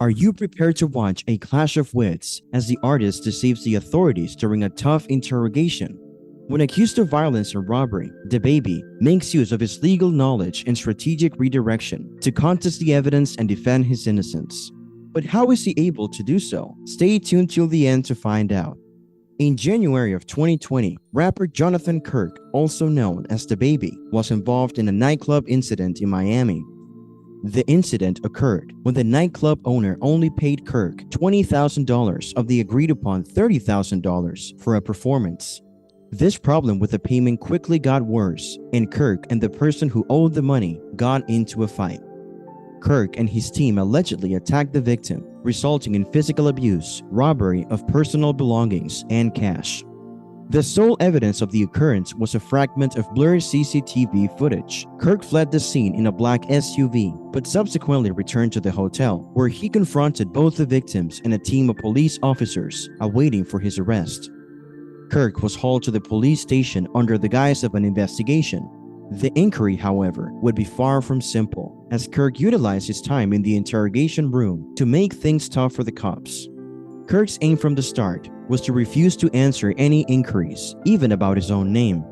Are you prepared to watch a clash of wits as the artist deceives the authorities during a tough interrogation? When accused of violence or robbery, DaBaby makes use of his legal knowledge and strategic redirection to contest the evidence and defend his innocence. But how is he able to do so? Stay tuned till the end to find out. In January of 2020, rapper Jonathan Kirk, also known as DaBaby, was involved in a nightclub incident in Miami. The incident occurred when the nightclub owner only paid Kirk $20,000 of the agreed-upon $30,000 for a performance. This problem with the payment quickly got worse, and Kirk and the person who owed the money got into a fight. Kirk and his team allegedly attacked the victim, resulting in physical abuse, robbery of personal belongings, and cash. The sole evidence of the occurrence was a fragment of blurred CCTV footage. Kirk fled the scene in a black SUV, but subsequently returned to the hotel, where he confronted both the victims and a team of police officers awaiting for his arrest. Kirk was hauled to the police station under the guise of an investigation. The inquiry, however, would be far from simple, as Kirk utilized his time in the interrogation room to make things tough for the cops. Kirk's aim from the start was to refuse to answer any inquiries, even about his own name.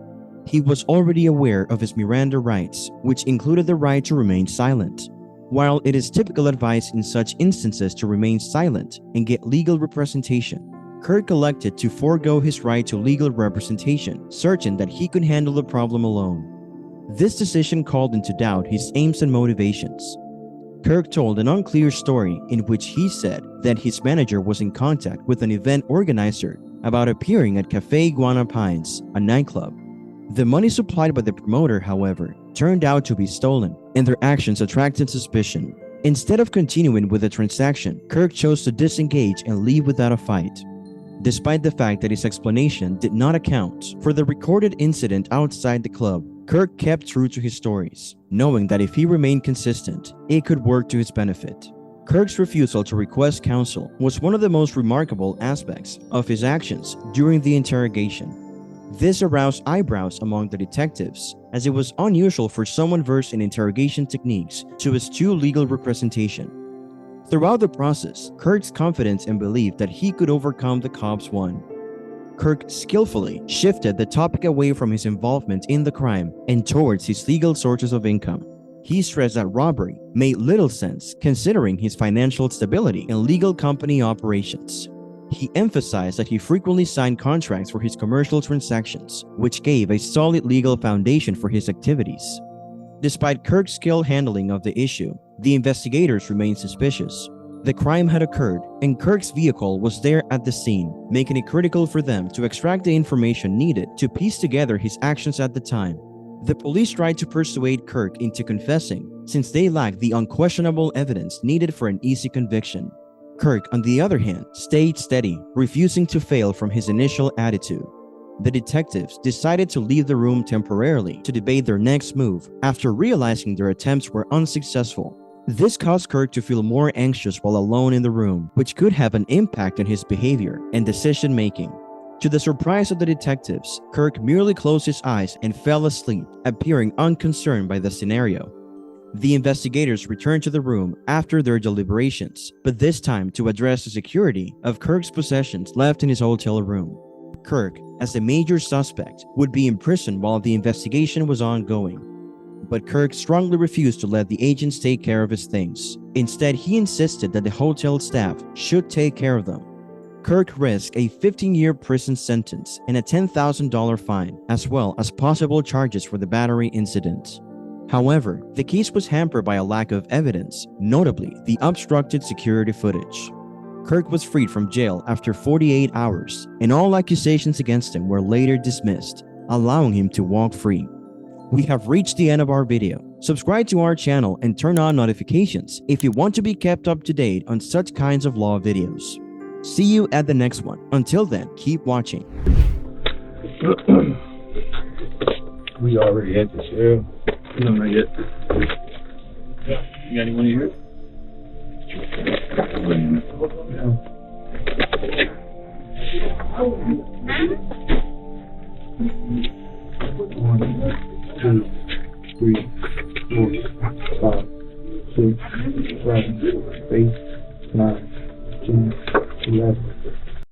He was already aware of his Miranda rights, which included the right to remain silent. While it is typical advice in such instances to remain silent and get legal representation, Kirk elected to forego his right to legal representation, certain that he could handle the problem alone. This decision called into doubt his aims and motivations. Kirk told an unclear story in which he said that his manager was in contact with an event organizer about appearing at Cafe Iguana Pines, a nightclub. The money supplied by the promoter, however, turned out to be stolen, and their actions attracted suspicion. Instead of continuing with the transaction, Kirk chose to disengage and leave without a fight. Despite the fact that his explanation did not account for the recorded incident outside the club, Kirk kept true to his stories, knowing that if he remained consistent, it could work to his benefit. Kirk's refusal to request counsel was one of the most remarkable aspects of his actions during the interrogation. This aroused eyebrows among the detectives, as it was unusual for someone versed in interrogation techniques to eschew legal representation. Throughout the process, Kirk's confidence and belief that he could overcome the cops won. Kirk skillfully shifted the topic away from his involvement in the crime and towards his legal sources of income. He stressed that robbery made little sense considering his financial stability and legal company operations. He emphasized that he frequently signed contracts for his commercial transactions, which gave a solid legal foundation for his activities. Despite Kirk's skilled handling of the issue, the investigators remained suspicious. The crime had occurred, and Kirk's vehicle was there at the scene, making it critical for them to extract the information needed to piece together his actions at the time. The police tried to persuade Kirk into confessing, since they lacked the unquestionable evidence needed for an easy conviction. Kirk, on the other hand, stayed steady, refusing to fail from his initial attitude. The detectives decided to leave the room temporarily to debate their next move after realizing their attempts were unsuccessful. This caused Kirk to feel more anxious while alone in the room, which could have an impact on his behavior and decision-making. To the surprise of the detectives, Kirk merely closed his eyes and fell asleep, appearing unconcerned by the scenario. The investigators returned to the room after their deliberations, but this time to address the security of Kirk's possessions left in his hotel room. Kirk, as a major suspect, would be imprisoned while the investigation was ongoing. But Kirk strongly refused to let the agents take care of his things. Instead, he insisted that the hotel staff should take care of them. Kirk risked a 15-year prison sentence and a $10,000 fine, as well as possible charges for the battery incident. However, the case was hampered by a lack of evidence, notably the obstructed security footage. Kirk was freed from jail after 48 hours, and all accusations against him were later dismissed, allowing him to walk free. We have reached the end of our video. Subscribe to our channel and turn on notifications if you want to be kept up to date on such kinds of law videos. See you at the next one. Until then, keep watching. We already had this, yeah. No, not yet. Yeah. You got anyone here? One, 2, 3, 4, 5, 6, 7, 8, 9, 10, 11.